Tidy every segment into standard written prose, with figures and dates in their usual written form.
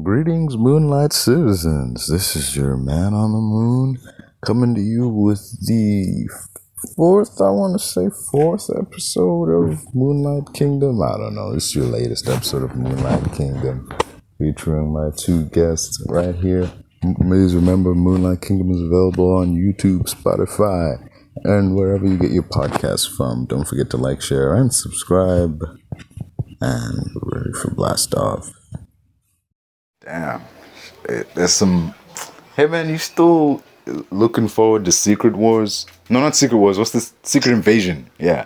Greetings, Moonlight Citizens. This is your man on the moon coming to you with the fourth episode of Moonlight Kingdom. I don't know. This is your latest episode of Moonlight Kingdom featuring my two guests right here. Please remember, Moonlight Kingdom is available on YouTube, Spotify, and wherever you get your podcasts from. Don't forget to like, share, and subscribe. And we're ready for blast off. Damn. There's some... Hey man, you still looking forward to Secret Wars? No, not Secret Wars. What's this? Secret Invasion. Yeah.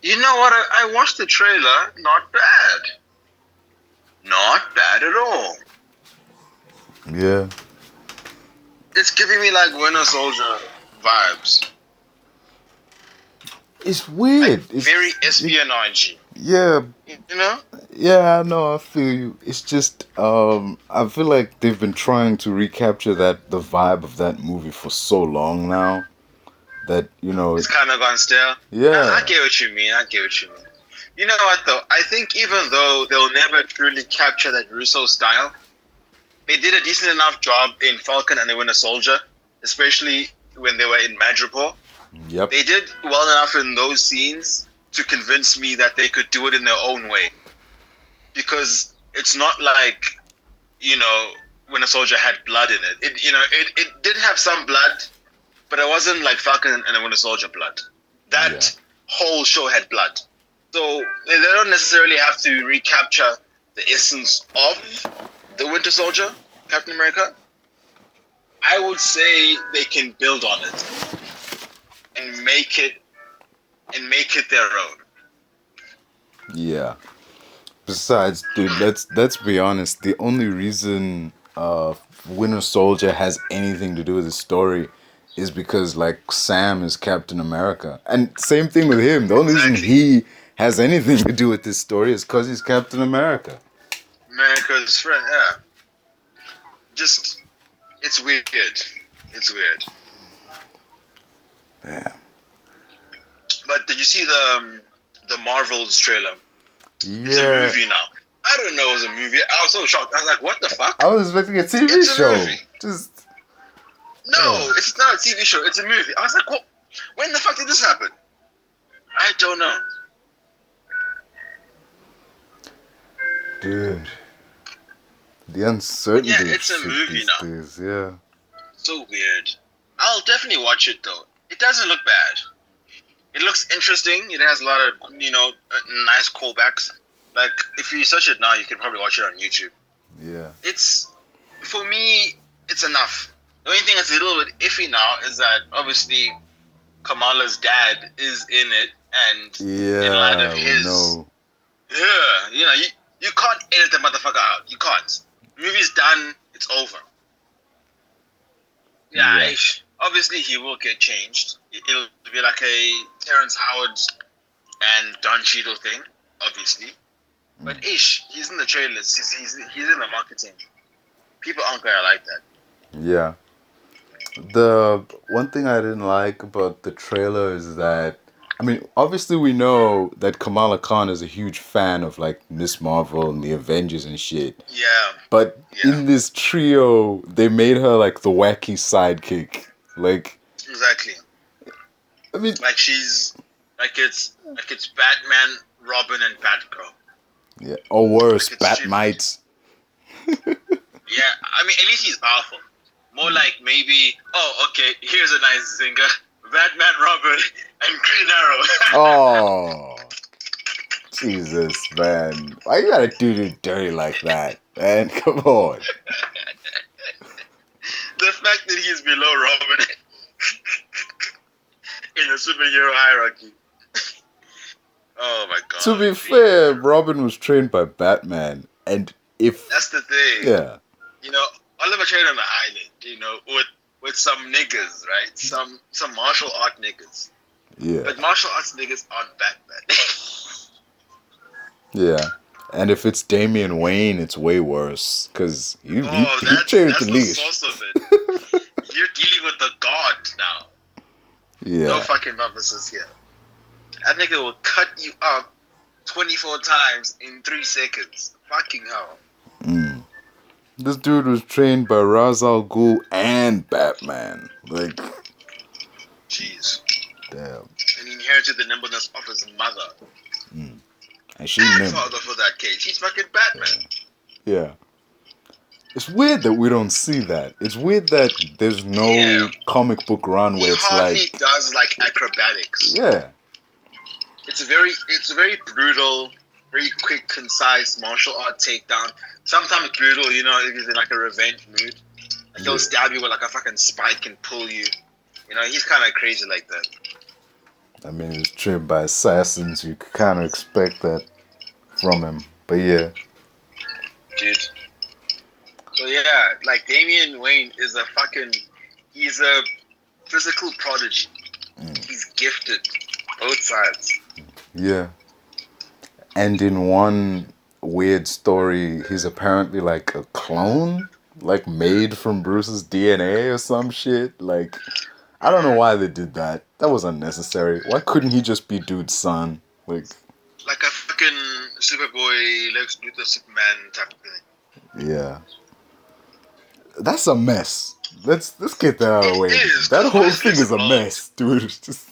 You know what? I watched the trailer. Not bad. Not bad at all. Yeah. It's giving me like Winter Soldier vibes. It's weird. Like it's very espionage. Yeah. You know? Yeah, I know. I feel you. It's just, I feel like they've been trying to recapture the vibe of that movie for so long now that, you know... It's kind of gone stale. Yeah. I get what you mean. You know what, though? I think even though they'll never truly capture that Russo style, they did a decent enough job in Falcon and the Winter Soldier, especially when they were in Madripoor. Yep. They did well enough in those scenes to convince me that they could do it in their own way. Because it's not like, you know, Winter Soldier had blood in it. It did have some blood, but it wasn't like Falcon and the Winter Soldier blood. That whole show had blood. So they don't necessarily have to recapture the essence of the Winter Soldier, Captain America. I would say they can build on it and make it their own. Yeah. Besides, dude, let's be honest. The only reason Winter Soldier has anything to do with the story is because, like, Sam is Captain America, and same thing with him. The only reason he has anything to do with this story is because he's Captain America. America's friend, yeah. Just, it's weird. It's weird. Yeah. But did you see the Marvels trailer? Yeah. It's a movie now. I didn't know it was a movie. I was so shocked. I was like, what the fuck? I was expecting a TV It's a show. movie. No, it's not a TV show. It's a movie. I was like, what? When the fuck did this happen? I don't know. Dude. The uncertainty. Yeah, it's a movie these now. days, yeah. So weird. I'll definitely watch it though. It doesn't look bad. It looks interesting. It has a lot of, nice callbacks. Like, if you search it now, you can probably watch it on YouTube. Yeah. For me, it's enough. The only thing that's a little bit iffy now is that, obviously, Kamala's dad is in it, and in light of his... No. Yeah, you can't edit the motherfucker out. You can't. The movie's done. It's over. Yeah. Obviously, he will get changed. It'll be like a Terrence Howard and Don Cheadle thing, obviously. But he's in the trailers. He's in the marketing. People aren't gonna like that. Yeah. The one thing I didn't like about the trailer is that, I mean, obviously we know that Kamala Khan is a huge fan of, like, Miss Marvel and the Avengers and shit. Yeah. But in this trio, they made her, like, the wacky sidekick. Like... Exactly. I mean... Like she's... Like it's Batman, Robin, and Batgirl. Yeah. Or worse, like Batmites. Yeah, I mean, at least he's powerful. More like maybe... Oh, okay, here's a nice zinger. Batman, Robin, and Green Arrow. Oh, Jesus, man. Why you gotta do it dirty like that, man? Come on. The fact that he's below Robin in the superhero hierarchy. Oh my god. To be fair, Robin was trained by Batman, and if... That's the thing. Yeah. Oliver trained on the island, with some niggas, right? Some martial art niggas. Yeah. But martial arts niggas aren't Batman. Yeah. And if it's Damien Wayne, it's way worse. Because he that's changed the the leash. source of it. You're dealing with the god now. Yeah. No fucking purposes here. That nigga will cut you up 24 times in 3 seconds. Fucking hell. This dude was trained by Ra's al Ghul and Batman. Like, jeez. damn. And he inherited the nimbleness of his mother. And she And nimble. father for that case. He's fucking Batman. Yeah. It's weird that we don't see that. It's weird that there's no comic book run where it's hardly like... does like acrobatics. Yeah. It's a very brutal, very quick, concise martial art takedown. Sometimes brutal, you know, if he's in like a revenge mood. Like he'll stab you with like a fucking spike and pull you. You know, he's kind of crazy like that. I mean, he's trained by assassins. You could kind of expect that from him. But yeah. Dude. So yeah, like Damien Wayne is he's a physical prodigy. He's gifted. Both sides. Yeah. And in one weird story, he's apparently like a clone? Like made from Bruce's DNA or some shit? Like, I don't know why they did that. That was unnecessary. Why couldn't he just be dude's son? Like a fucking Superboy, Lex Luthor, Superman type of thing. Yeah. That's a mess. Let's get that out of the way. That whole thing is a mess, dude. It's just...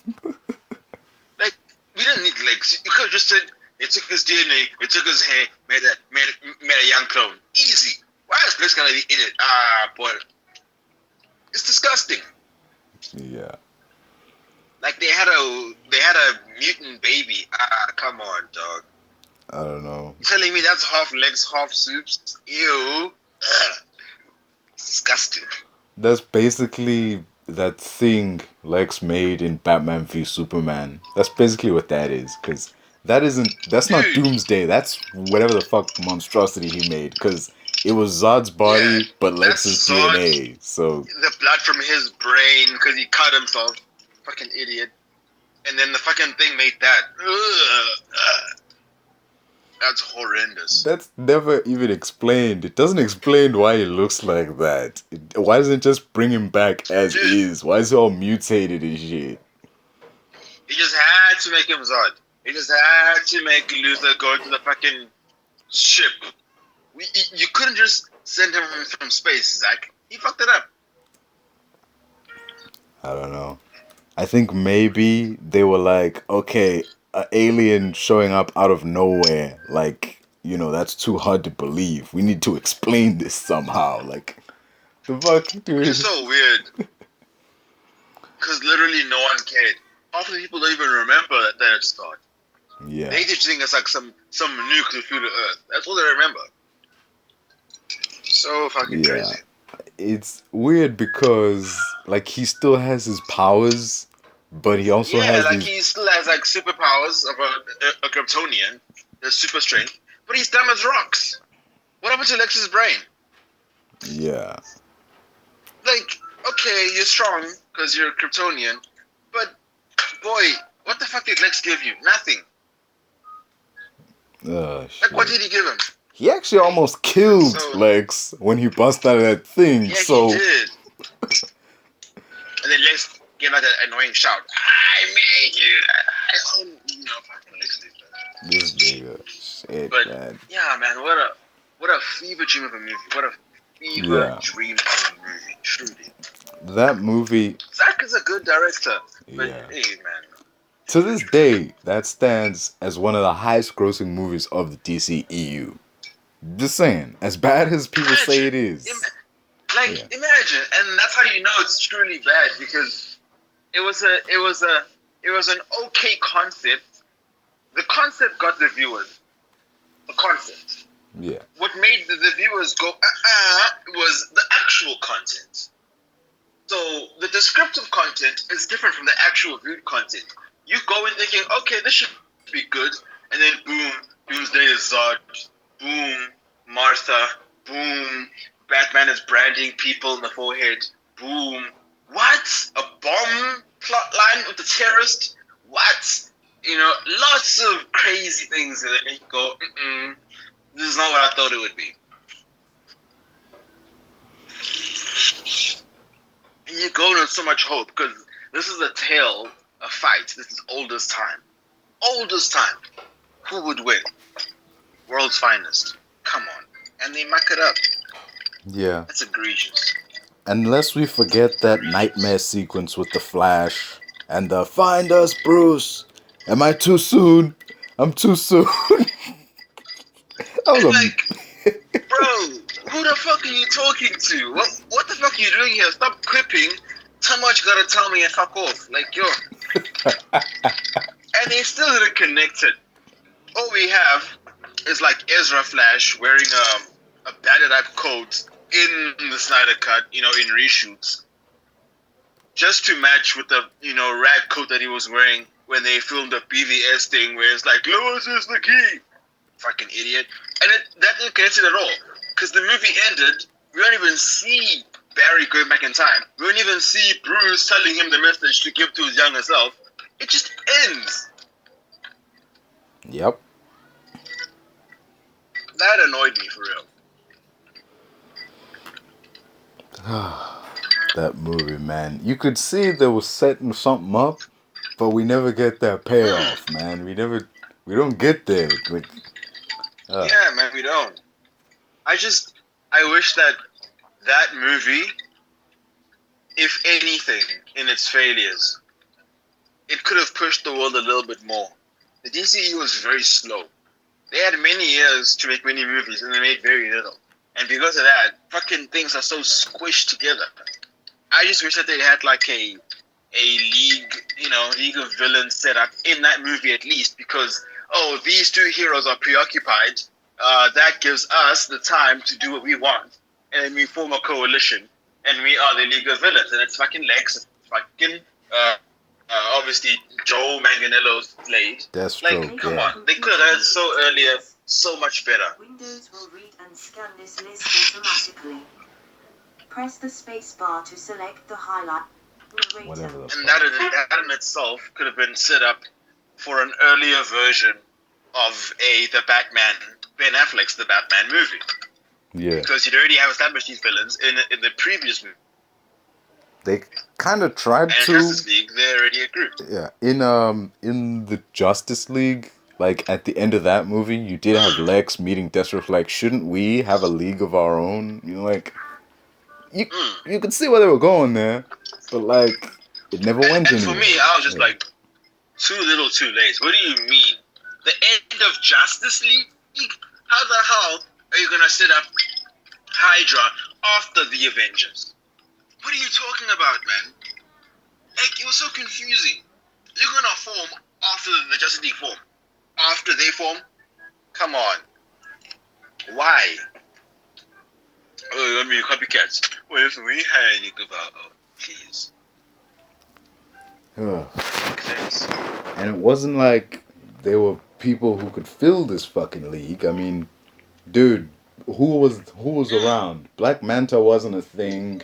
Like, we didn't need legs. You could have just said, it took his DNA, it took his hair, made a young clone. Easy. Why is Lex gonna be in it? Boy. It's disgusting. Yeah. Like they had a mutant baby. Come on, dog. I don't know. You telling me that's half legs, half soups? Ew. It's disgusting. That's basically that thing Lex made in Batman v Superman. That's basically what that is. Because that's not Doomsday. That's whatever the fuck monstrosity he made. Because it was Zod's body, but Lex's Zod, DNA. So the blood from his brain, because he cut himself. Fucking idiot. And then the fucking thing made that. That's horrendous. That's never even explained. It doesn't explain why he looks like that. Why doesn't it just bring him back as is? Why is he all mutated and shit? He just had to make him Zod. He just had to make Luthor go to the fucking ship. You couldn't just send him from space, Zach. He fucked it up. I don't know. I think maybe they were like, okay, an alien showing up out of nowhere, like, you know, that's too hard to believe. We need to explain this somehow. Like, the fuck, dude. It's so weird. Because literally no one cared. Half of the people don't even remember that it's God. Yeah. They just think it's like some nuke that flew to Earth. That's all they remember. So fucking crazy. It's weird because, like, he still has his powers, but he also has like he still has like superpowers of a Kryptonian, the super strength, but he's dumb as rocks. What happened to Lex's brain? Yeah. Like, okay, you're strong because you're Kryptonian, but boy, what the fuck did Lex give you? Nothing. Shit. Like, what did he give him? He actually almost killed Lex when he busted out of that thing. Yeah, so he did. And then Lex gave out that annoying shout. I made you. You know, fucking Lex did that. This nigga, shit, but, man. Yeah, man, what a fever dream of a movie. What a fever dream of a movie. Truly. That movie. Zack is a good director. But hey, man. To this day, that stands as one of the highest grossing movies of the DCEU. Just saying, as bad as people say it is. Imagine, and that's how you know it's truly bad, because it was an okay concept. The concept got the viewers. The concept. Yeah. What made the viewers go was the actual content. So the descriptive content is different from the actual viewed content. You go in thinking, okay, this should be good, and then boom, Doomsday is Zod. Boom, Martha. Boom, Batman is branding people in the forehead. Boom. What? A bomb plot line with the terrorist? What? You know, lots of crazy things that make you go, this is not what I thought it would be. And you go with so much hope, because this is a tale, a fight. This is oldest time. Oldest time. Who would win? World's finest. Come on. And they muck it up. Yeah. That's egregious. Unless we forget that nightmare sequence with the Flash and the "Find us, Bruce." Am I too soon? I'm too soon. That was And a like, bro, who the fuck are you talking to? What the fuck are you doing here? Stop quipping. Tell me what you gotta tell me and fuck off. Like, yo. And they still didn't connect it. All we have is like Ezra Flash wearing a battered up coat in the Snyder Cut, in reshoots, just to match with the rad coat that he was wearing when they filmed the BVS thing, where it's like Lois is the key, fucking idiot, and that didn't connect it at all, because the movie ended. We don't even see Barry going back in time. We don't even see Bruce telling him the message to give to his younger self. It just ends. Yep. That annoyed me for real. That movie, man. You could see they were setting something up, but we never get that payoff, man. We don't get there. Like, Yeah, man, we don't. I wish that movie, if anything, in its failures, it could have pushed the world a little bit more. The DCU was very slow. They had many years to make many movies, and they made very little. And because of that, fucking things are so squished together. I just wish that they had like a league of villains set up in that movie at least, because these two heroes are preoccupied. That gives us the time to do what we want, and then we form a coalition, and we are the League of Villains, and it's fucking Lex, it's fucking obviously Joe Manganiello's Blade. Deathstroke, Like, come on, they could have done it so earlier, so much better. Windows will read and scan this list automatically. Press the space bar to select the highlight. whatever. And that in itself could have been set up for an earlier version of the Batman, Ben Affleck's The Batman movie. Yeah. Because you'd already have established these villains in the previous movie. They kind of tried And to. Justice League, they're already a group. Yeah. In the Justice League, like at the end of that movie, you did have Lex meeting Deathstroke. Like, shouldn't we have a league of our own? Like, you could see where they were going there, but like it never went And anywhere. for me, I was just like, too little, too late. What do you mean? The end of Justice League? How the hell are you gonna set up Hydra after the Avengers? What are you talking about, man? Like, it was so confusing. You're gonna form after the Justice League form. After they form? Come on. Why? Oh, I mean, copycats. What if we had you about? Oh, please. Makes sense. And it wasn't like there were people who could fill this fucking league. I mean, dude, who was around? Black Manta wasn't a thing.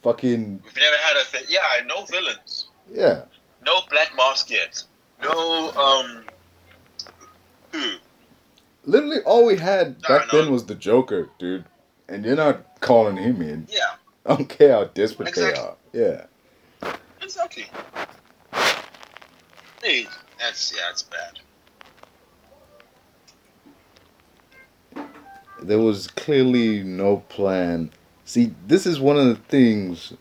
Fucking. We've never had a thing. Yeah, no villains. Yeah. No Black Mask yet. No, Literally, all we had back no. then was the Joker, dude. And you're not calling him in. Yeah. I don't care how desperate Exactly. they are. Yeah. Exactly. Hey, that's bad. There was clearly no plan. See, this is one of the things,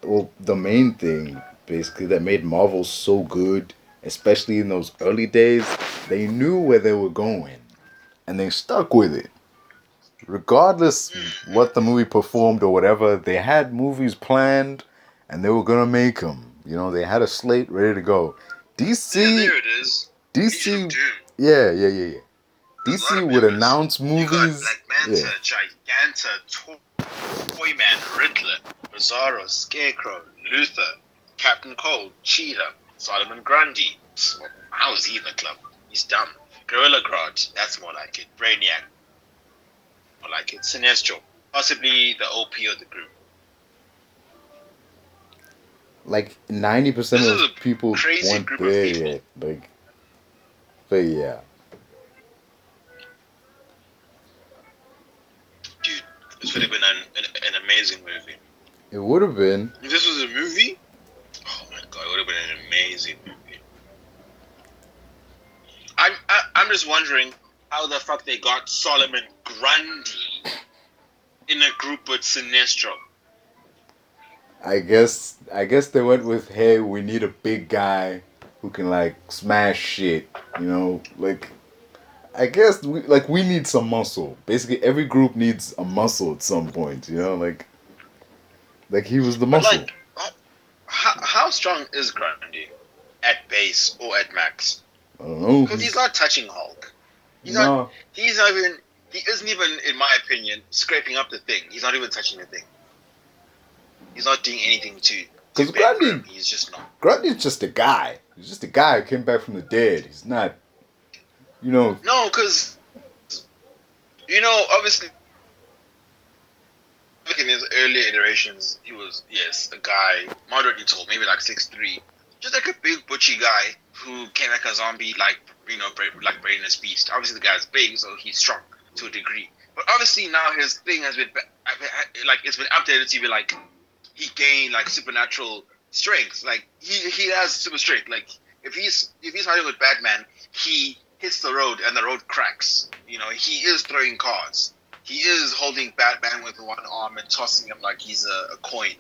well, the main thing, basically, that made Marvel so good, especially in those early days. They knew where they were going, and they stuck with it. Regardless what the movie performed or whatever, they had movies planned, and they were gonna make them. They had a slate ready to go. DC, Yeah, there it is. Legion DC, of Doom. yeah. There's a lot DC of would members. announce movies. You got Black Manta, Yeah. Giganta, Toyman, Riddler, Bizarro, Scarecrow, Luther, Captain Cold, Cheetah, Solomon Grundy. How is he in the club? He's dumb. Gorilla Grodd, that's more like it. Brainiac, more like it. Sinestro, possibly the OP of the group. Like 90% This of is a people crazy weren't group of there people. yet. Like, but yeah. Dude, this would have been an amazing movie. It would have been. If this was a movie, oh my god, it would have been an amazing movie. I'm just wondering how the fuck they got Solomon Grundy in a group with Sinestro? I guess they went with, hey, we need a big guy who can like smash shit, you know, like I guess we need some muscle. Basically every group needs a muscle at some point, you know, like he was the But muscle. like, how strong is Grundy at base or at max? I don't know. Because he's not touching Hulk. He's No. not. He's not even. He isn't even, in my opinion, scraping up the thing. He's not even touching the thing. He's not doing anything to. Because He's just not. Grundy's just a guy. He's just a guy who came back from the dead. He's not, you know. No, because obviously, in his earlier iterations, he was a guy, moderately tall, maybe like 6'3", just like a big butchy guy who came like a zombie, like like brainless beast. Obviously, the guy's big, so he's strong to a degree. But obviously now his thing has been like it's been updated to be like he gained like supernatural strength. Like he has super strength. Like if he's fighting with Batman, he hits the road and the road cracks. He is throwing cards. He is holding Batman with one arm and tossing him like he's a coin.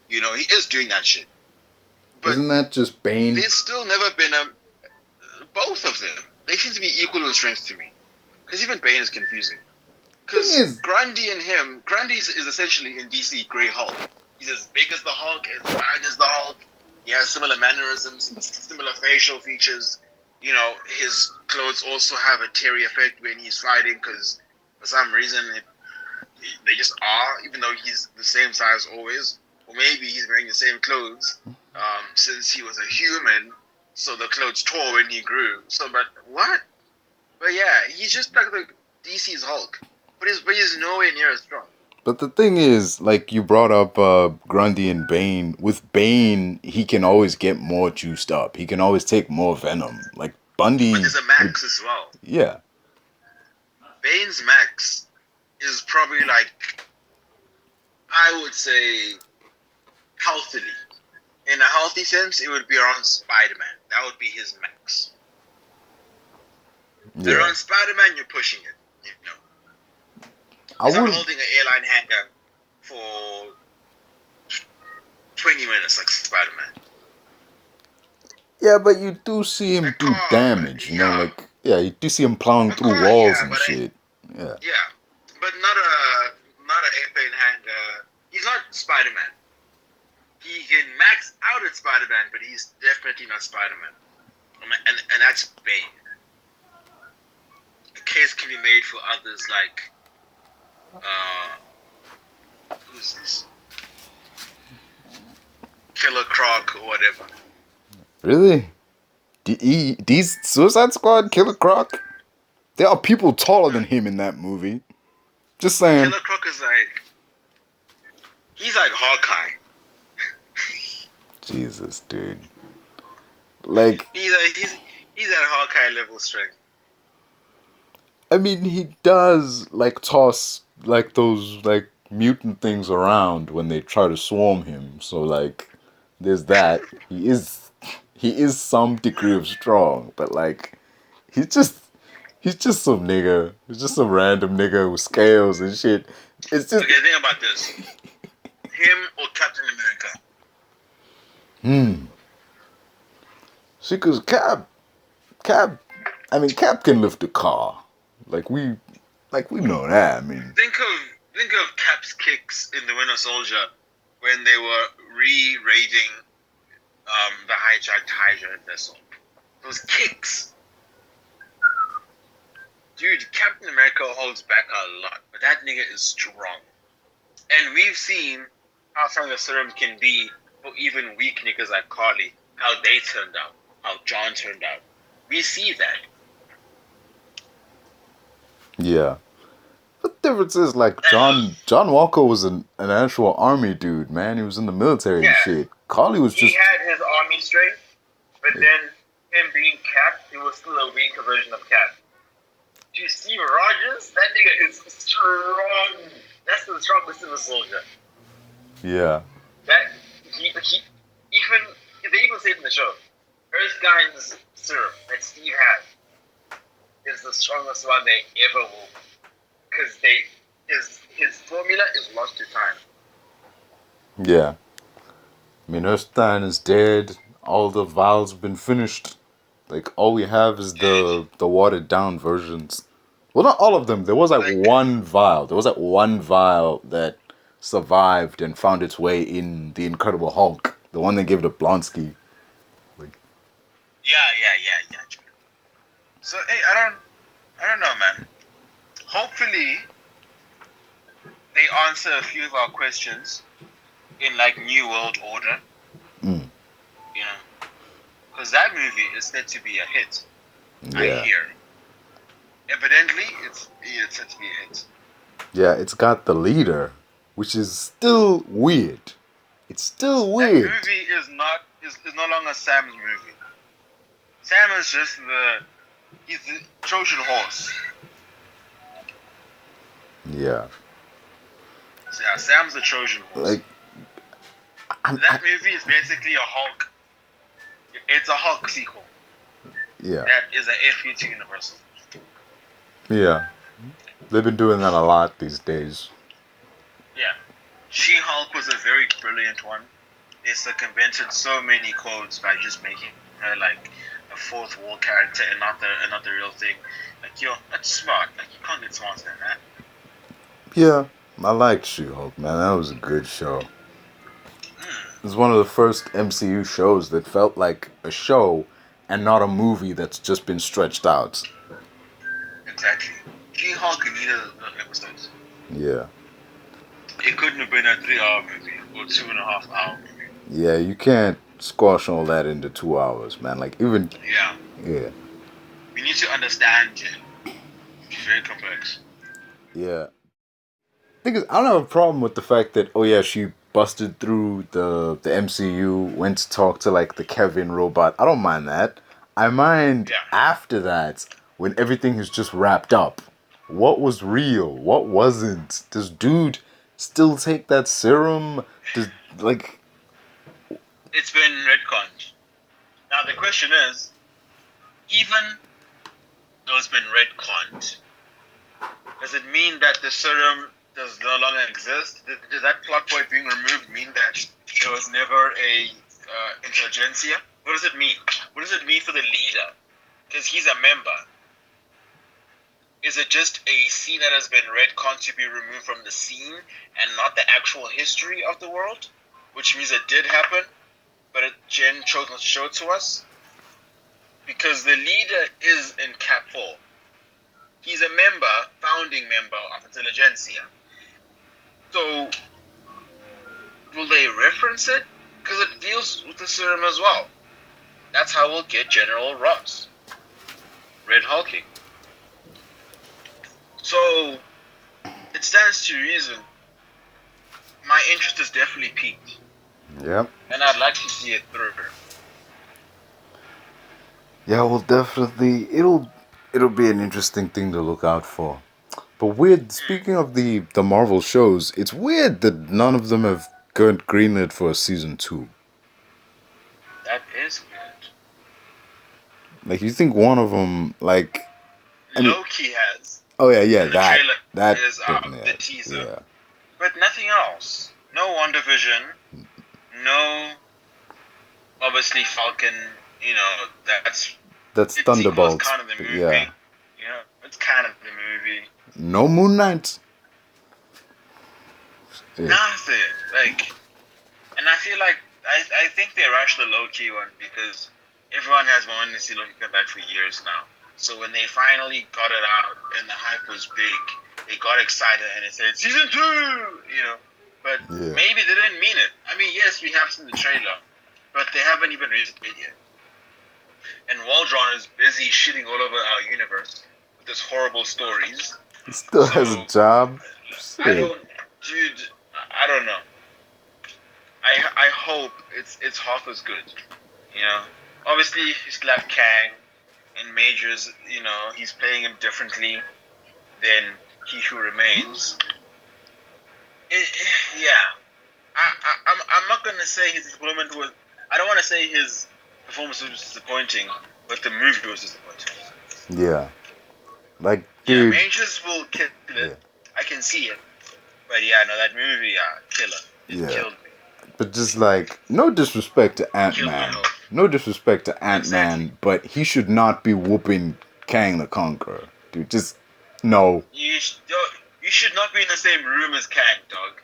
He is doing that shit. But isn't that just Bane? there's still never been both of them. They seem to be equal in strength to me. Because even Bane is confusing. Because Grundy and him, Grundy is essentially in DC Grey Hulk. He's as big as the Hulk, as wide as the Hulk. He has similar mannerisms, similar facial features. His clothes also have a teary effect when he's fighting because for some reason they just are, even though he's the same size always. Or maybe he's wearing the same clothes since he was a human, so the clothes tore when he grew. But what? But yeah, he's just like the DC's Hulk. But he's nowhere near as strong. But the thing is, like you brought up Grundy and Bane. With Bane, he can always get more juiced up. He can always take more venom. Like Bundy. But there's a max as well. Yeah. Bane's max is probably like, I would say, healthily. In a healthy sense, it would be around Spider-Man. That would be his max. Yeah. Around Spider-Man, you're pushing it. He's not holding an airline hanger for 20 minutes like Spider-Man. Yeah, but you do see him do damage, you know, like, yeah, you do see him plowing through walls and shit. Yeah. Yeah, but not an airplane hanger. He's not Spider-Man. He can max out at Spider-Man, but he's definitely not Spider-Man. And that's Bane. A case can be made for others like, who's this? Killer Croc or whatever. Really? These Suicide Squad, Killer Croc? There are people taller than him in that movie. Just saying. Killer Croc is like, he's like Hawkeye. Jesus, dude. Like, he's at Hawkeye level strength. I mean, he does like toss like those like mutant things around when they try to swarm him. So like, there's that. He is some degree of strong, but like, he's just some nigga. He's just some random nigga with scales and shit. It's just. Okay, think about this. Him or Captain America? See, cause Cap, I mean, Cap can lift a car. Like we know that. I mean, think of Cap's kicks in the Winter Soldier when they were re-raiding the hijacked Hydra vessel. Those kicks, dude. Captain America holds back a lot, but that nigga is strong. And we've seen how strong the serum can be for even weak niggas like Carly. How they turned out, how John turned out. We see that. yeah. But the difference is, like, John Walker was an actual army dude, man. He was in the military and shit. Carly was just... He had his army strength, but then him being Cap, he was still a weaker version of Cap. Do you see Rogers? That nigga is strong. That's the strongest in the soldier. Yeah. That he they even say it in the show. Erskine's serum that Steve has is the strongest one they ever will. Because his formula is Yeah. I mean, Earthstein is dead. All the vials have been finished. Like, all we have is the watered down versions. Well, not all of them. There was like Like, one vial. There was like one vial that survived and found its way in the Incredible Hulk. The one they gave to Blonsky. Like, yeah. So hey, I don't know, man. Hopefully, they answer a few of our questions in like New World Order. mm, You know, because that movie is said to be a hit. I yeah. hear. Evidently, it's said to be a hit. Yeah, it's got the leader, which is still weird. It's still That weird. movie is no longer Sam's movie. Sam is just he's the Trojan horse. Yeah. So yeah, Sam's the Trojan horse. Like, That movie is basically a Hulk. It's a Hulk sequel. yeah. That is a FU to Universal. Yeah. They've been doing that a lot these days. Yeah. She-Hulk was a very brilliant one. They circumvented so many codes by just making her like a fourth wall character and not the real thing. Like, yo, that's smart. Like, you can't get smarter than that. Yeah. I liked She-Hulk, man. That was a good show. It was one of the first MCU shows that felt like a show and not a movie that's just been stretched out. Exactly. She-Hulk needed episodes. Yeah. It couldn't have been a 3-hour movie or 2.5 hour movie. Yeah, you can't squash all that into 2 hours, man. Like, even... Yeah. Yeah. We need to understand it. It's very complex. Yeah. Thing is, I don't have a problem with the fact that, oh yeah, she busted through the MCU, went to talk to, like, the Kevin robot. I don't mind that. I mind after that, when everything is just wrapped up. What was real? What wasn't? Does dude still take that serum? Does, like... It's been retconned. Now the question is, even though it's been retconned, does it mean that the serum does no longer exist? Does that plot point being removed mean that there was never a intelligentsia? What does it mean? What does it mean for the leader? Because he's a member. Is it just a scene that has been retconned to be removed from the scene and not the actual history of the world? Which means it did happen, but Jen chose not to show it to us? Because the leader is in Cap 4. He's a member, founding member of Intelligentsia. So, will they reference it? Because it deals with the serum as well. That's how we'll get General Ross. Red Hulking. So, it stands to reason. My interest is definitely piqued. Yep. And I'd like to see it through. Yeah, well, definitely, it'll be an interesting thing to look out for. But weird, speaking of the Marvel shows, it's weird that none of them have gone greenlit for a season 2. That is weird. Like, you think one of them, like... Loki has. Oh, yeah, And the trailer that is definitely the has, teaser. yeah. But nothing else. No WandaVision. No, obviously, Falcon, you know, That's Thunderbolts, kind of the movie. yeah. You know, it's kind of the movie. No Moon Knight. Yeah. Nothing. Like, and I feel like, I think they rushed the Loki one because everyone has wanted to see Loki come back for years now. So when they finally got it out and the hype was big, they got excited and it said, Season 2! You know, but maybe they didn't mean it. I mean, yes, we have seen the trailer, but they haven't even released it yet. And Waldron is busy shitting all over our universe with his horrible stories. He still has a job. I don't know. I hope it's half as good. You know, obviously he slapped Kang, and Majors. You know, he's playing him differently than He Who Remains. I'm not gonna say his disappointment was. I don't want to say his performance was disappointing, but the movie was disappointing. Yeah, like dude. Yeah, Majors will kill it. I can see it, but yeah, no, that movie, killer. It killed me. But just like, no disrespect to Ant-Man. Kill No disrespect to Ant-Man, Exactly. but he should not be whooping Kang the Conqueror. Dude, just, no. You should not be in the same room as Kang, dog.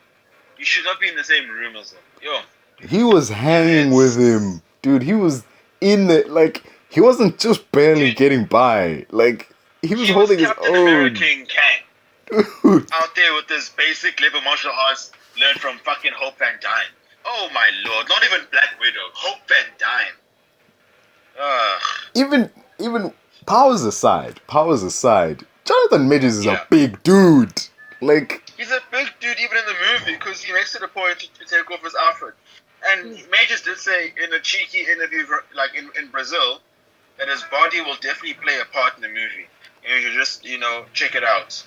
You should not be in the same room as him. Yo. He was hanging with him. Dude, he was in the, like, he wasn't just barely getting by. Like, he was holding his Captain own. American Kang. Dude. Out there with this basic level martial arts learned from fucking Hope Van Dyne. Oh my lord, not even Black Widow. Hope Van Dyne. Even powers aside, Jonathan Majors is a big dude. Like, he's a big dude even in the movie because he makes it a point to take off his outfit. And Majors did say in a cheeky interview, like in Brazil, that his body will definitely play a part in the movie. And you should just, check it out.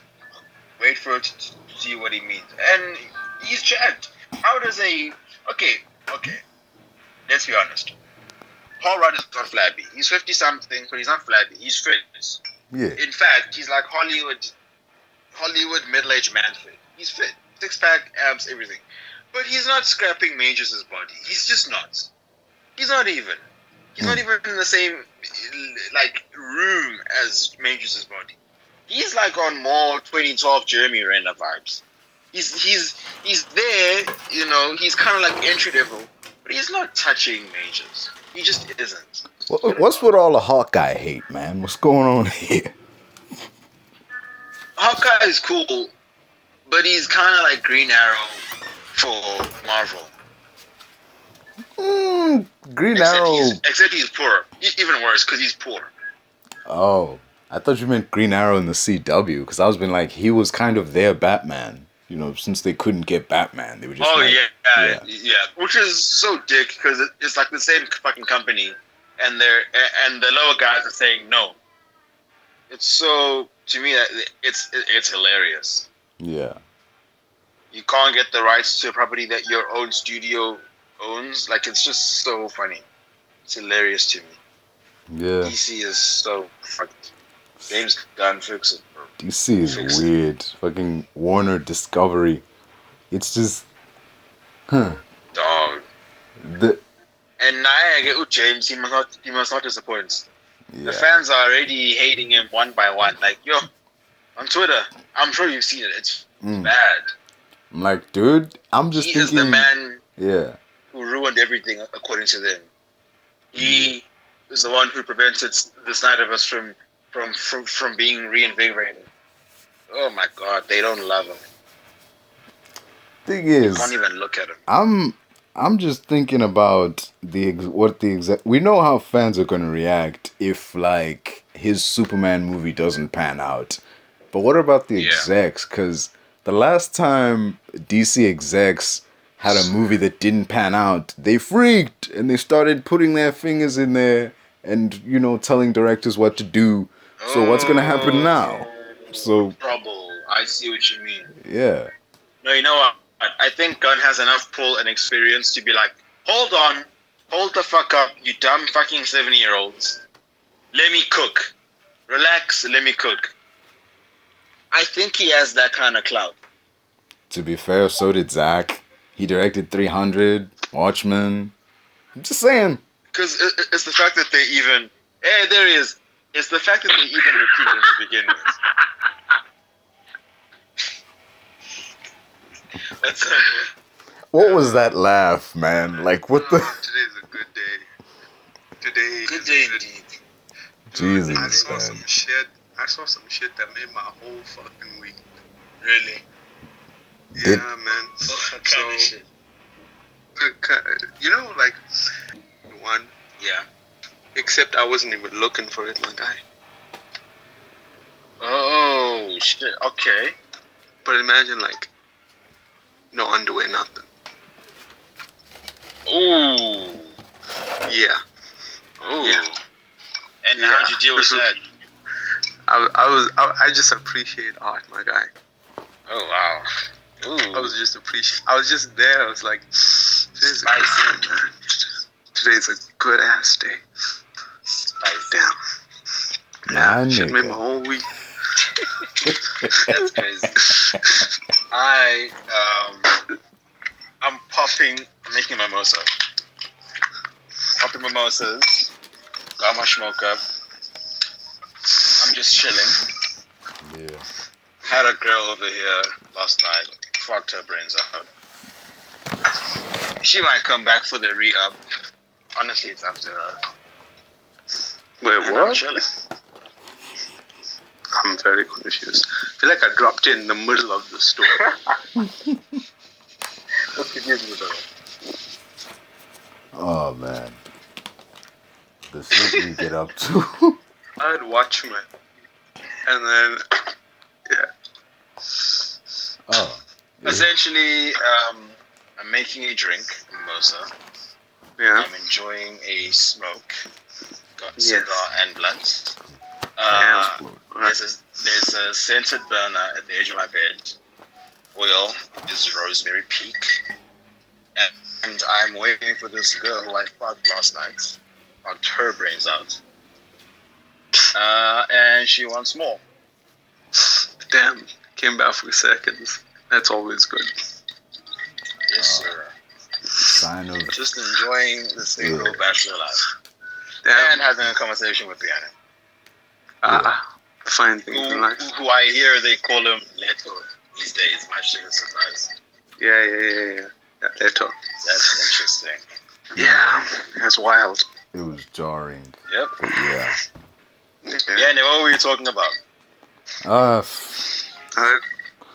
Wait for it to see what he means. And he's jacked. How does Okay. Let's be honest. Paul Rudd is not flabby. He's 50-something, but he's not flabby. He's fit. yeah. In fact, he's like Hollywood middle-aged man fit. He's fit. Six-pack, abs, everything. But he's not scrapping Majors' body. He's just not. He's not even. He's not even in the same, room as Majors' body. He's like on more 2012 Jeremy Renner vibes. He's there, he's kind of like entry level, but he's not touching Majors. He just isn't. What's with all the Hawkeye hate, man? What's going on here? Hawkeye is cool, but he's kind of like Green Arrow for Marvel. Green Arrow. Except he's poor. Even worse, because he's poor. Oh, I thought you meant Green Arrow in the CW, because I was been like, he was kind of their Batman. Since they couldn't get Batman, they were just yeah. Which is so dick, because it's like the same fucking company, and the lower guys are saying no. It's so, to me, it's hilarious. Yeah. You can't get the rights to a property that your own studio owns. Like, it's just so funny. It's hilarious to me. Yeah. DC is so fucked. James Gunn fix it, bro. DC is weird. Fucking Warner Discovery. It's just, Dog. And I get with James. He must not disappoint. Yeah. The fans are already hating him one by one. Like, yo, on Twitter, I'm sure you've seen it. It's bad. I'm like, dude, I'm just thinking... He is the man who ruined everything, according to them. He is the one who prevented the Snyderverse from being reinvigorated. Oh my god, they don't love him. Thing is, you can't even look at him. I'm just thinking about we know how fans are gonna react if like his Superman movie doesn't pan out. But what about the execs? Because the last time DC execs had a movie that didn't pan out, they freaked and they started putting their fingers in there and telling directors what to do. So what's gonna happen now? So trouble. I see what you mean. Yeah. No, you know what? I think Gunn has enough pull and experience to be like, hold the fuck up, you dumb fucking 70-year-olds. Let me cook. Relax, let me cook. I think he has that kind of clout. To be fair, so did Zack. He directed 300, Watchmen. I'm just saying. Because it's the fact that they even... Hey, there he is. It's the fact that they even recruited him to begin with. That's what was that laugh, man? Like, what the... Today's a good day. Good day indeed. Jesus, I saw some shit that made my whole fucking week. Really? Yeah, man. What kind of shit? Like, one. Yeah. Except I wasn't even looking for it, my guy. Oh, shit. Okay. But imagine, like, no underwear, nothing. Ooh. Yeah. Ooh. Yeah. And how'd you deal with that? I just appreciate art, my guy. Oh, wow. Ooh. I was just there. I was like, today's a good day, man. Today's a good ass day. Damn. Nah, shit made my whole week. That's crazy. I I'm making mimosa. Popping mimosas. Got my smoke up. I'm just chilling. Yeah. Had a girl over here last night. Fucked her brains out. She might come back for the re-up. Honestly, it's up to her. Wait, And I'm what? chilling. I'm very confused. I feel like I dropped in the middle of the story. What confused me though? Oh man. The shit we get up to. I had Watchmen. And then, yeah. Oh. Yeah. Essentially, I'm making a drink, mimosa. Yeah. I'm enjoying a smoke. Got Yes. cigar and blunt. There's a scented burner at the edge of my bed. Oil is rosemary peak. And I'm waiting for this girl who I fucked last night. Fucked her brains out. And she wants more. Damn. Came back for seconds. That's always good. Yes, sir. Sign of Just enjoying the single bachelor life. Damn. And having a conversation with Piano. Fine thing in life. Who I hear they call him Leto these days, much to his surprise. Yeah. Leto. That's interesting. Yeah. That's wild. it was jarring. Yep. Yeah. Yeah, and what were you talking about?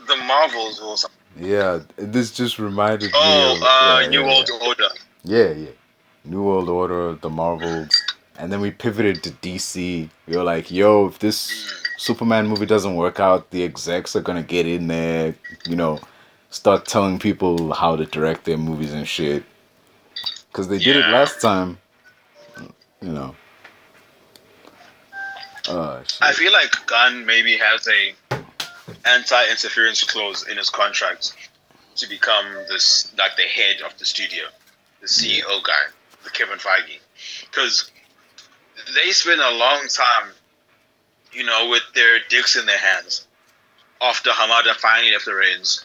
The Marvels or something. Yeah, this just reminded me of New World Order. Yeah. New World Order, the Marvels, and then we pivoted to DC. We were like, yo, if this Superman movie doesn't work out, the execs are gonna get in there, start telling people how to direct their movies and shit. Because they did it last time, shit. I feel like Gunn maybe has a anti-interference clause in his contract to become this, like, the head of the studio, the CEO guy, the Kevin Feige, because they spent a long time, with their dicks in their hands after Hamada finally left the reins,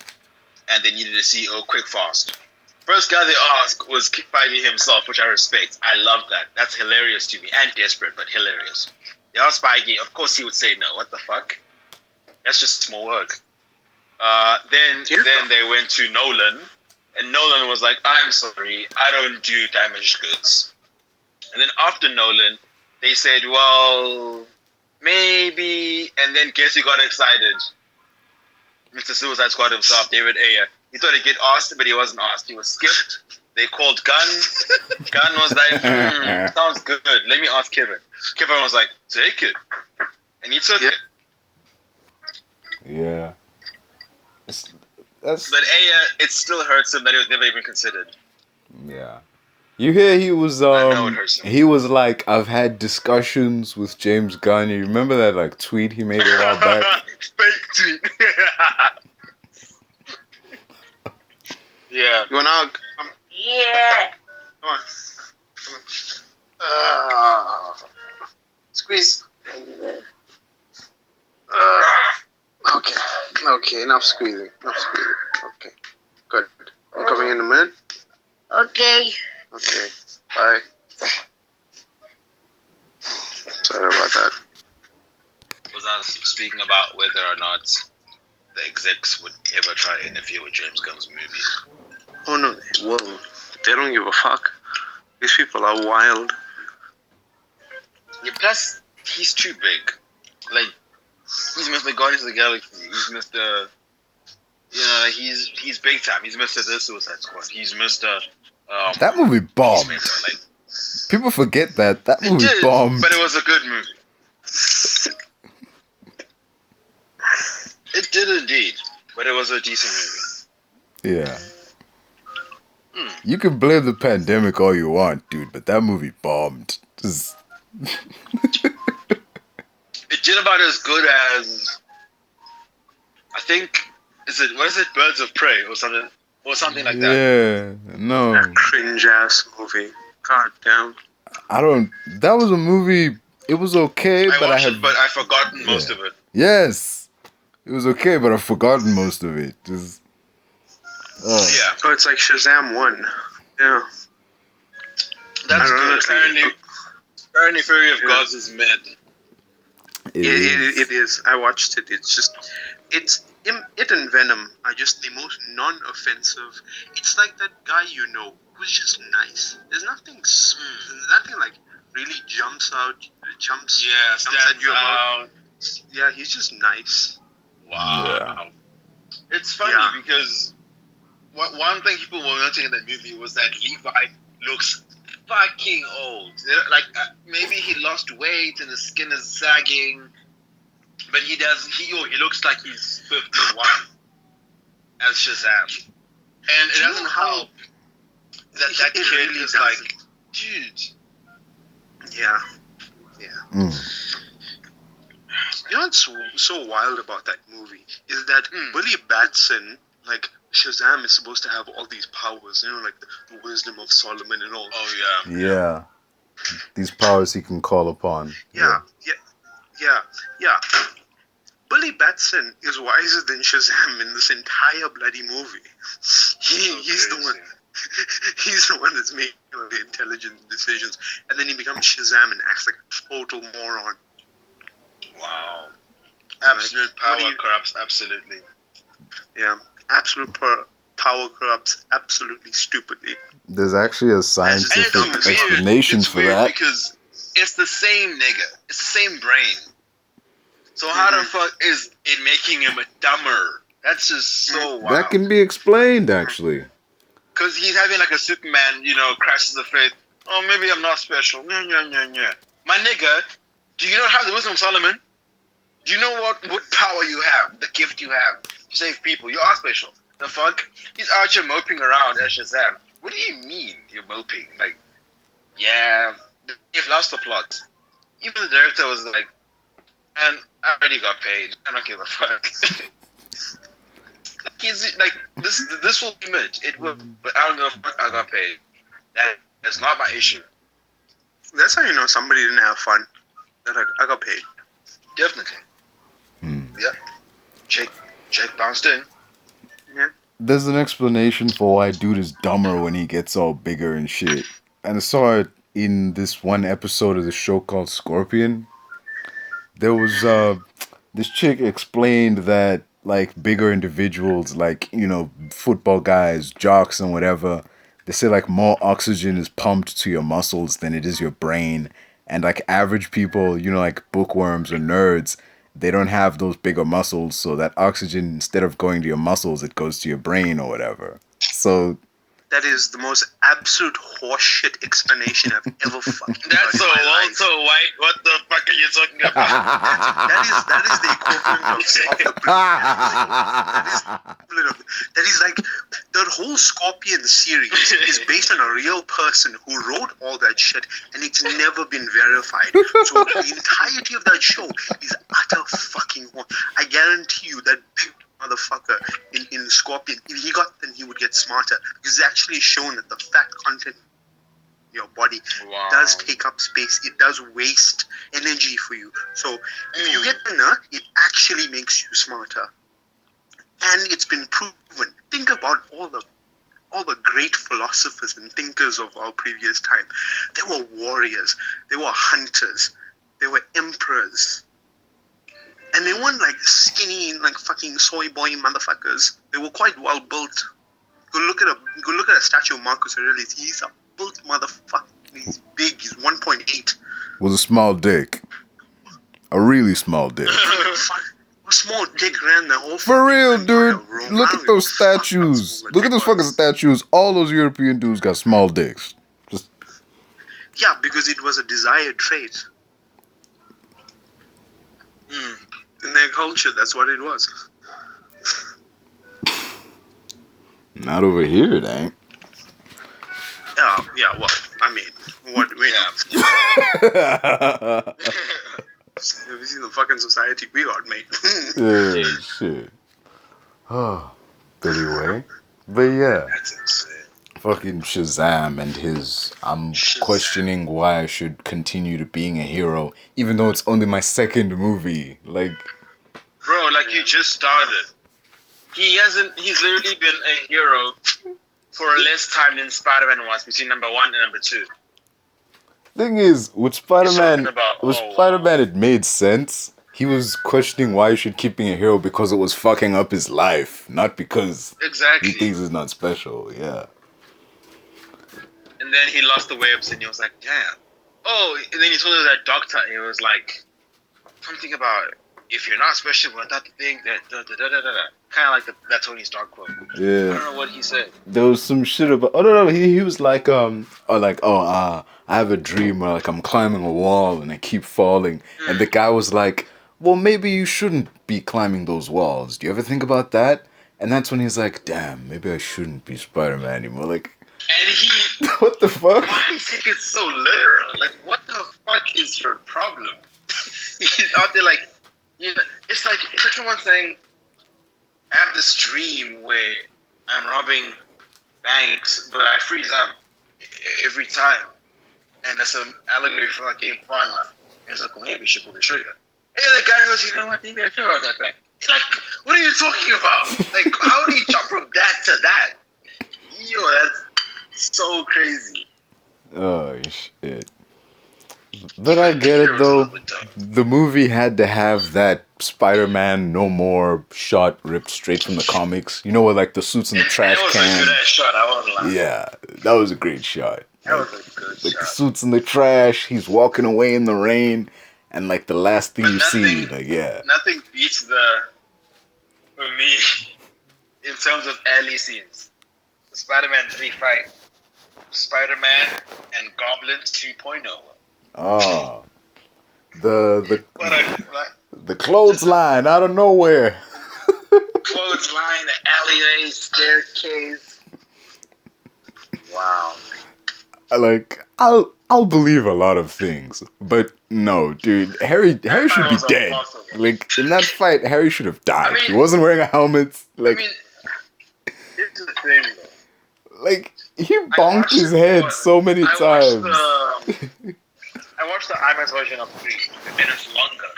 and they needed a CEO quick fast. First guy they asked was Feige himself, which I respect. I love that. That's hilarious to me, and desperate, but hilarious. They asked Feige, of course he would say no. What the fuck? That's just small work. Then they went to Nolan, and Nolan was like, I'm sorry, I don't do damaged goods. And then after Nolan, they said, well, maybe, and then guess who got excited? Mr. Suicide Squad himself, David Ayer. He thought he'd get asked, but he wasn't asked. He was skipped. They called Gunn. Gunn was like, sounds good. Let me ask Kevin. Kevin was like, take it. And he took it. Yeah. But Ayer, it still hurts him that he was never even considered. Yeah. You hear he was know it hurts him. he was like, I've had discussions with James Gunn. You remember that like tweet he made a while back? Fake tweet. Yeah. You want to? Yeah. Come on. Squeeze. Okay. Enough squeezing. Okay. Good. I'm coming in a minute. Okay. Okay. Bye. Sorry about that. Was I speaking about whether or not the execs would ever try to interfere with James Gunn's movie? Oh no, whoa. They don't give a fuck. These people are wild. Yeah, plus, he's too big. Like, he's Mr. Guardians of the Galaxy. He's Mr. He's big time. He's Mr. The Suicide Squad. He's Mr. That movie bombed. Peacemaker. Like, People forget that movie it did, bombed. but it was a good movie. It did indeed, but it was a decent movie. Yeah. You can blame the pandemic all you want, dude, but that movie bombed. Just... It did about as good as, I think, what is it, Birds of Prey or something like that. Yeah, no. That cringe ass movie. God damn. That was a movie, it was okay, I but watched it, but I've forgotten most of it. Yes. It was okay, but I've forgotten most of it. Just... Yeah, Oh, it's like Shazam 1. Yeah. that's good. Ironically, Apparently, Fury of Gods is mid. It is. I watched it. It and Venom are just the most non-offensive. It's like that guy who's just nice. There's nothing like really jumps at you about. Yeah, he's just nice. Wow. Yeah. It's funny because one thing people were noting in that movie was that Levi looks fucking old. Like maybe he lost weight and his skin is sagging, but he looks like he's 51 as Shazam, and it doesn't help that kid really is like, dude. Yeah. You know what's so wild about that movie is that Billy Batson, like Shazam, is supposed to have all these powers, like the wisdom of Solomon and all. Oh yeah. Yeah. These powers he can call upon. Yeah. Billy Batson is wiser than Shazam in this entire bloody movie. He's the one. He's the one that's making the intelligent decisions, and then he becomes Shazam and acts like a total moron. Wow. Absolute power corrupts absolutely. Yeah. Absolute power corrupts absolutely stupidly. There's actually a scientific explanation for that. Because it's the same nigga. It's the same brain. So how the fuck is it making him a dumber? That's just so wild. That can be explained, actually. Because he's having like a Superman, crashes of faith. Oh, maybe I'm not special. My nigga, do you not have the wisdom of Solomon? Do you know what power you have? The gift you have to save people. You are special. The fuck? He's out here moping around as Shazam. What do you mean you're moping? Like, yeah, you've lost the plot. Even the director was like, man, I already got paid. I don't give a fuck. He's like, this will be mid. It will, but I don't give a fuck. I got paid. That's not my issue. That's how you know somebody didn't have fun. That I got paid. Definitely. Yeah. Check bounced in. Yeah. There's an explanation for why dude is dumber when he gets all bigger and shit. And I saw it in this one episode of the show called Scorpion. There was this chick explained that like bigger individuals, like, football guys, jocks and whatever, they say like more oxygen is pumped to your muscles than it is your brain. And like average people, like bookworms or nerds, they don't have those bigger muscles, so that oxygen, instead of going to your muscles, it goes to your brain or whatever. So that is the most absolute horseshit explanation I've ever fucking heard. That's so old, so white. What the fuck are you talking about? that is the equivalent of that is like the whole Scorpion series is based on a real person who wrote all that shit, and it's never been verified. So the entirety of that show is utter fucking horse. I guarantee you that big motherfucker in Scorpion, if he got, then he would get smarter. It's actually shown that the fat content in your body does take up space. It does waste energy for you. So if you get thinner, it actually makes you smarter. And it's been proven. Think about all the great philosophers and thinkers of our previous time. They were warriors. They were hunters. They were emperors. And they weren't like skinny, like fucking soy boy motherfuckers. They were quite well built. Go look at a statue of Marcus Aurelius. He's a built motherfucker. He's big. He's 1.8. Was a small dick. A really small dick. A small dick ran the whole. For real, dude. Look at those statues. Look at those fucking statues. All those European dudes got small dicks. Just. Yeah, because it was a desired trait. In their culture, that's what it was. Not over here, it ain't. Yeah, well, I mean, what we have you seen the fucking society we got, mate? Yeah, shit. Oh, anyway. But yeah. That's insane. Fucking Shazam and his questioning why I should continue to being a hero, even though it's only my second movie. Like, bro, like you just started. He's literally been a hero for less time than Spider-Man was between number 1 and number 2. Thing is, with Spider-Man, Wow. it made sense. He was questioning why he should keep being a hero because it was fucking up his life, not because Exactly. he thinks he's not special. Yeah. And then he lost the webs, and he was like, damn. Oh, and then he told that doctor, he was like, something about, if you're not special, what that thing, that da-da-da-da-da. Kind of like that Tony Stark quote. I Yeah. don't know what he said. There was some shit about. Oh no, he was like I have a dream where like I'm climbing a wall and I keep falling, and the guy was like, well, maybe you shouldn't be climbing those walls. Do you ever think about that? And that's when he's like, damn, maybe I shouldn't be Spider-Man anymore. Like, And he, what the fuck? why do you take it so literal? Like, what the fuck is your problem? He's out there like, you know, it's like someone saying, I have this dream where I'm robbing banks, but I freeze up every time. And that's an allegory for like game fun. It's like, well, maybe you should pull the trigger. And the guy goes, you know what, maybe I should rob that bank. It's like, what are you talking about? Like, how do you jump from that to that? Yo, that's so crazy. Oh shit. But I get it though. The movie had to have that Spider-Man No More shot ripped straight from the comics. You know, with like the suits in the trash That was can. a good ass shot, I won't lie. Yeah, that was a great shot. That was a good Like shot. the suits in the trash, he's walking away in the rain, and like the last thing But you see, nothing- like yeah. Nothing beats for me, in terms of early scenes. The Spider-Man 3 fight. Spider-Man and Goblins 2.0. Oh, the What a the clothesline out of nowhere. clothesline, the alleyway, staircase. Wow. Like I'll believe a lot of things, but no, dude, Harry should be was dead. impossible. Like in that fight, Harry should have died. I mean- He wasn't wearing a helmet. Like I mean, this is the thing, though. like he I bonked watched his it- head so many I times. I watched the IMAX version of 3, and it's longer.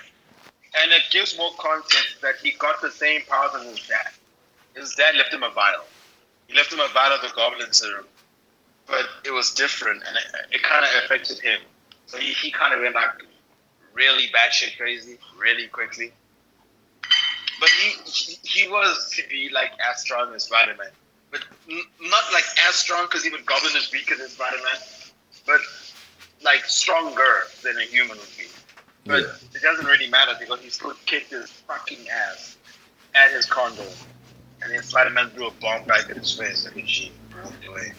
And it gives more context that he got the same powers as his dad. His dad left him a vial. He left him a vial of the Goblin Serum. But it was different, and it kind of affected him. So he kind of went like really batshit crazy, really quickly. But he was to be like as strong as Spider-Man. But not like as strong, because even Goblin is weaker than Spider-Man. But like stronger than a human would be. But it doesn't really matter because he still kicked his fucking ass at his condo. And then Spider-Man threw a bomb back at his face and he broke away.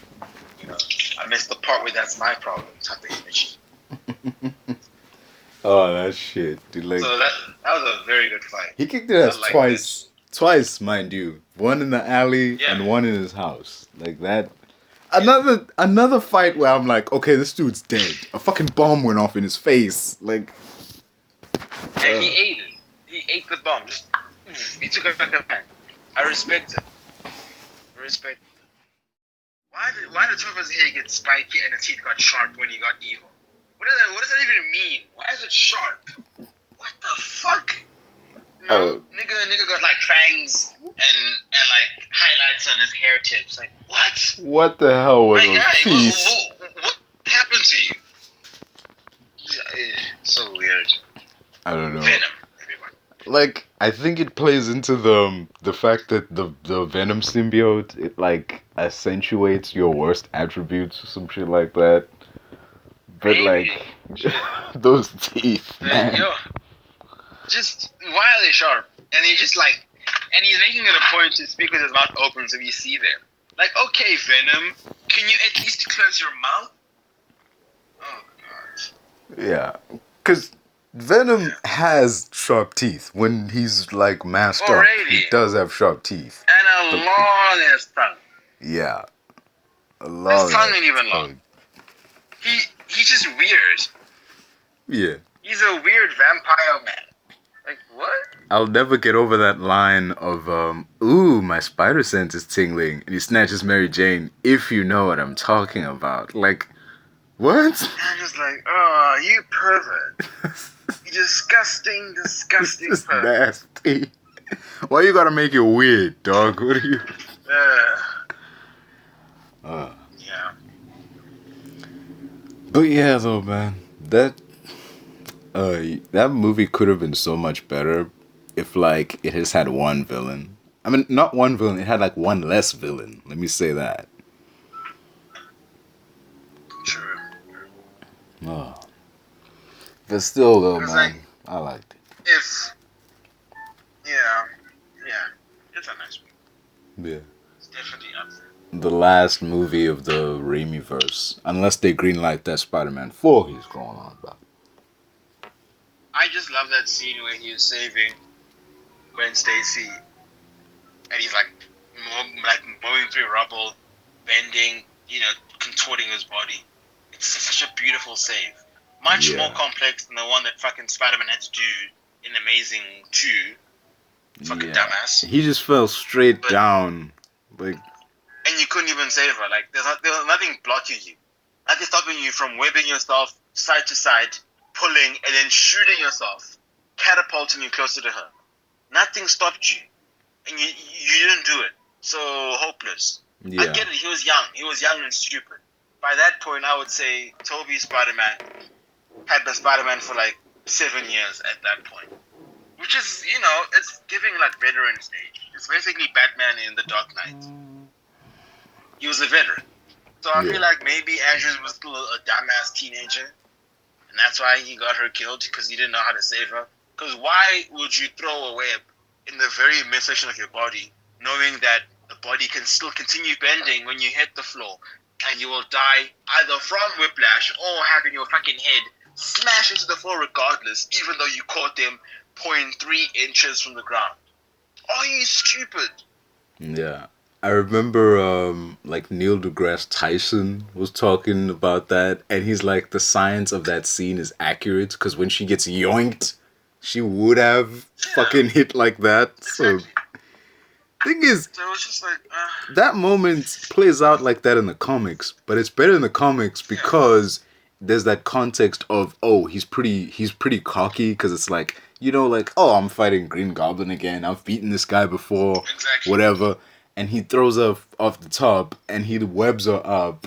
You know, I missed the part where that's my problem type of energy. Oh, that shit, dude. Like So that was a very good fight. he kicked it ass I like twice, mind you. One in the alley Yeah. and one in his house. Like that. Another fight where I'm like, okay, this dude's dead. A fucking bomb went off in his face. Like, And he ate it. He ate the bomb. Just, he took it like a man. I respect it. Why did Trevor's hair get spiky and his teeth got sharp when he got evil? What does that even mean? Why is it sharp? What the fuck? No, nigga got like fangs and like highlights on his hair tips. Like what? what the hell was My those guy, teeth? what happened to you? So weird. I don't know. Venom, everyone. Like, I think it plays into the fact that the Venom symbiote, it like accentuates your worst attributes or some shit like that. But Maybe. like those teeth, man. Yo, just why are they sharp? And he's just like, and he's making it a point to speak with his mouth open so we see them. Like, okay, Venom, can you at least close your mouth? Oh god. Yeah, because Venom has sharp teeth. When he's like masked up, he Already. does have sharp teeth. And a long ass tongue. Yeah, a lot. His tongue ain't even long. He's just weird. Yeah. He's a weird vampire man. Like what? I'll never get over that line of, ooh, my spider sense is tingling, and he snatches Mary Jane, if you know what I'm talking about. Like, what? I'm just like, oh, you pervert. You disgusting This is pervert. nasty. Why you gotta make it weird, dog? What are you? Yeah. But yeah, though, man, that movie could have been so much better if like it has had one villain. I mean, not one villain. It had like one less villain. Let me say that. True. Oh. But still, though, It's man, like- I liked it. Yeah, it's a nice movie. Yeah. It's definitely up there. The last movie of the Raimi-verse, unless they greenlight that Spider-Man 4 he's going on about. I just love that scene where he is saving Gwen Stacy, and he's like moving through rubble, bending, contorting his body. It's such a beautiful save. Much more complex than the one that fucking Spider-Man had to do in Amazing 2. Fucking dumbass. He just fell straight down, like. And you couldn't even save her. Like, there was nothing blocking you. Nothing stopping you from webbing yourself side to side, pulling, and then shooting yourself, catapulting you closer to her. Nothing stopped you. And you didn't do it. So, hopeless. Yeah. I get it. He was young and stupid. By that point, I would say Tobey Spider-Man had been Spider-Man for like 7 years at that point. Which is, it's giving like veteran stage. It's basically Batman in The Dark Knight. He was a veteran. So I feel like maybe Andrews was still a dumbass teenager. And that's why he got her killed, because he didn't know how to save her. Because why would you throw a web in the very midsection of your body, knowing that the body can still continue bending when you hit the floor, and you will die either from whiplash or having your fucking head smash into the floor regardless, even though you caught them 0.3 inches from the ground? Are you stupid? Yeah. I remember, like, Neil deGrasse Tyson was talking about that, and he's like, the science of that scene is accurate, because when she gets yoinked, she would have fucking hit like that. So, thing is, So it was just like, that moment plays out like that in the comics, but it's better in the comics because there's that context of, oh, he's pretty cocky, because it's like, like, oh, I'm fighting Green Goblin again, I've beaten this guy before, Exactly. whatever, and he throws her off the top, and he webs her up,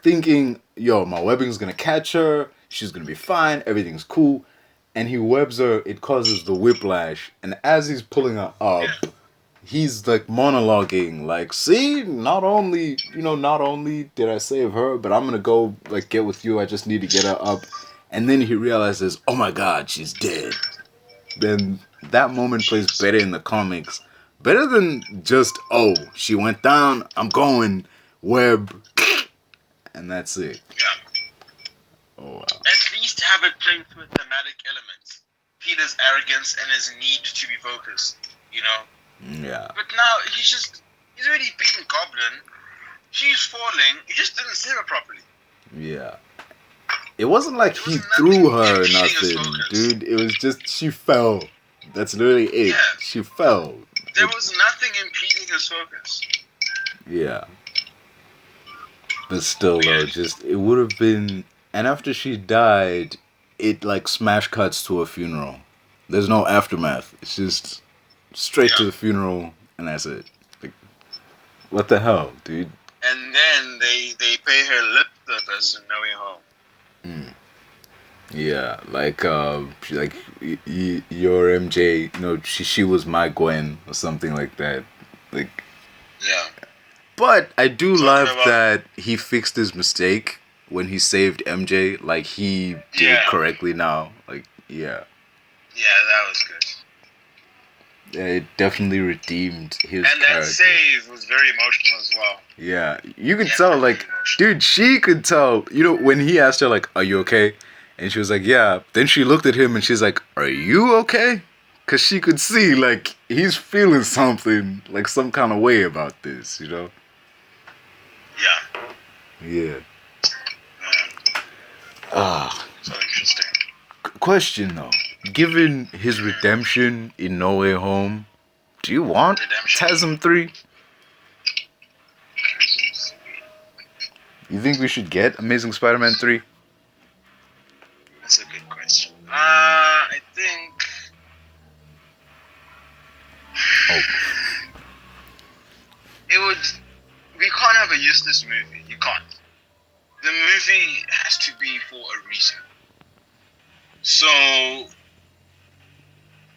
thinking, yo, my webbing's gonna catch her, she's gonna be fine, everything's cool, and he webs her, it causes the whiplash, and as he's pulling her up, he's like monologuing, like, see, not only did I save her, but I'm gonna go like get with you. I just need to get her up. And then he realizes, oh my god, she's dead. Then that moment plays better in the comics. Better than just, oh, she went down, I'm going, web, and that's it. yeah. Oh wow. At least have it played with thematic elements. Peter's arrogance and his need to be focused, Yeah. But now he's already beaten Goblin. She's falling. He just didn't save her properly. Yeah. It wasn't like he was threw nothing her or impeding his nothing, focus. dude. It was just she fell. That's literally it. Yeah. She fell. There was nothing impeding his focus. Yeah. But still, though, just it would have been. And after she died, it like smash cuts to a funeral. There's no aftermath. It's just straight to the funeral, and that's it. Like, what the hell, dude? And then they pay her lip service in No Way Home. Yeah, like your MJ, she was my Gwen or something like that. Like, Yeah. but I do love about- that he fixed his mistake when he saved MJ. Like, he did it Yeah. correctly now. Like, yeah. Yeah, that was good. It definitely redeemed his And that character. save was very emotional as well. Yeah, you could Yeah, tell, definitely like, emotional. dude, she could tell. When he asked her, like, are you okay? And she was like, yeah. Then she looked at him and she's like, are you okay? Because she could see, like, he's feeling something, like, some kind of way about this, Yeah. Yeah. Ah. So interesting. Question, though. Given his redemption in No Way Home, do you want Redemption. Shazam 3? You think we should get Amazing Spider-Man 3? That's a good question. I think we can't have a useless movie. You can't. The movie has to be for a reason. So,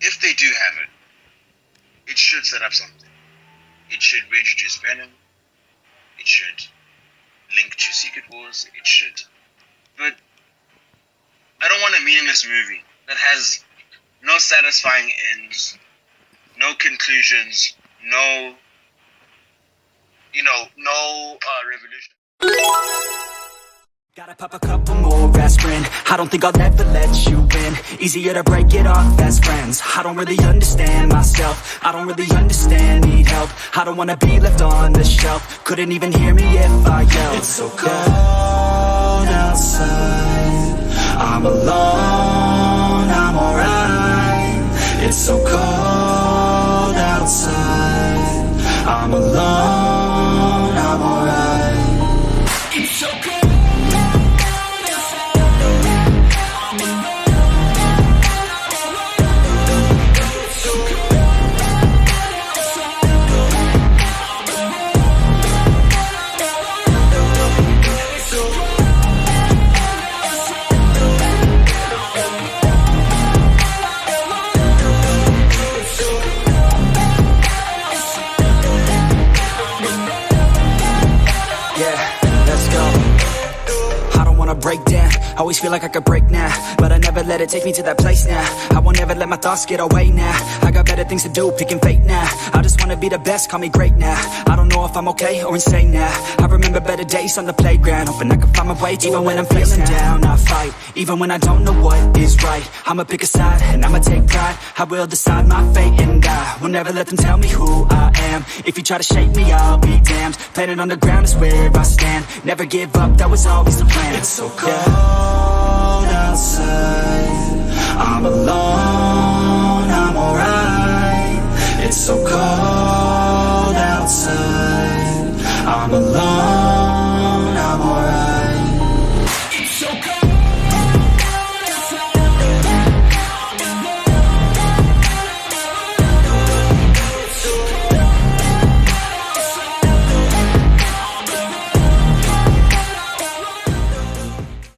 if they do have it, it should set up something. It should reintroduce Venom. It should link to Secret Wars. It should. But I don't want a meaningless movie that has no satisfying ends, no conclusions, no revolution. Gotta pop a couple more aspirin. I don't think I'll ever let you in. Easier to break it off as friends. I don't really understand myself. I don't really understand, need help. I don't wanna be left on the shelf. Couldn't even hear me if I yelled. It's so cold outside. I'm alone, I'm alright. It's so cold outside. I'm alone, I'm alright. It's so cold. Break down, always feel like I could break now, but I never let it take me to that place now. I won't ever let my thoughts get away now. I got better things to do, picking fate now. I just wanna be the best, call me great now. I don't know if I'm okay or insane now. I remember better days on the playground, hoping I can find my way to even when I'm feeling down. I fight, even when I don't know what is right. I'ma pick a side, and I'ma take pride. I will decide my fate, and I will never let them tell me who I am. If you try to shake me, I'll be damned. Planet on the ground is where I stand. Never give up, that was always the plan. It's so cold outside. I'm alone.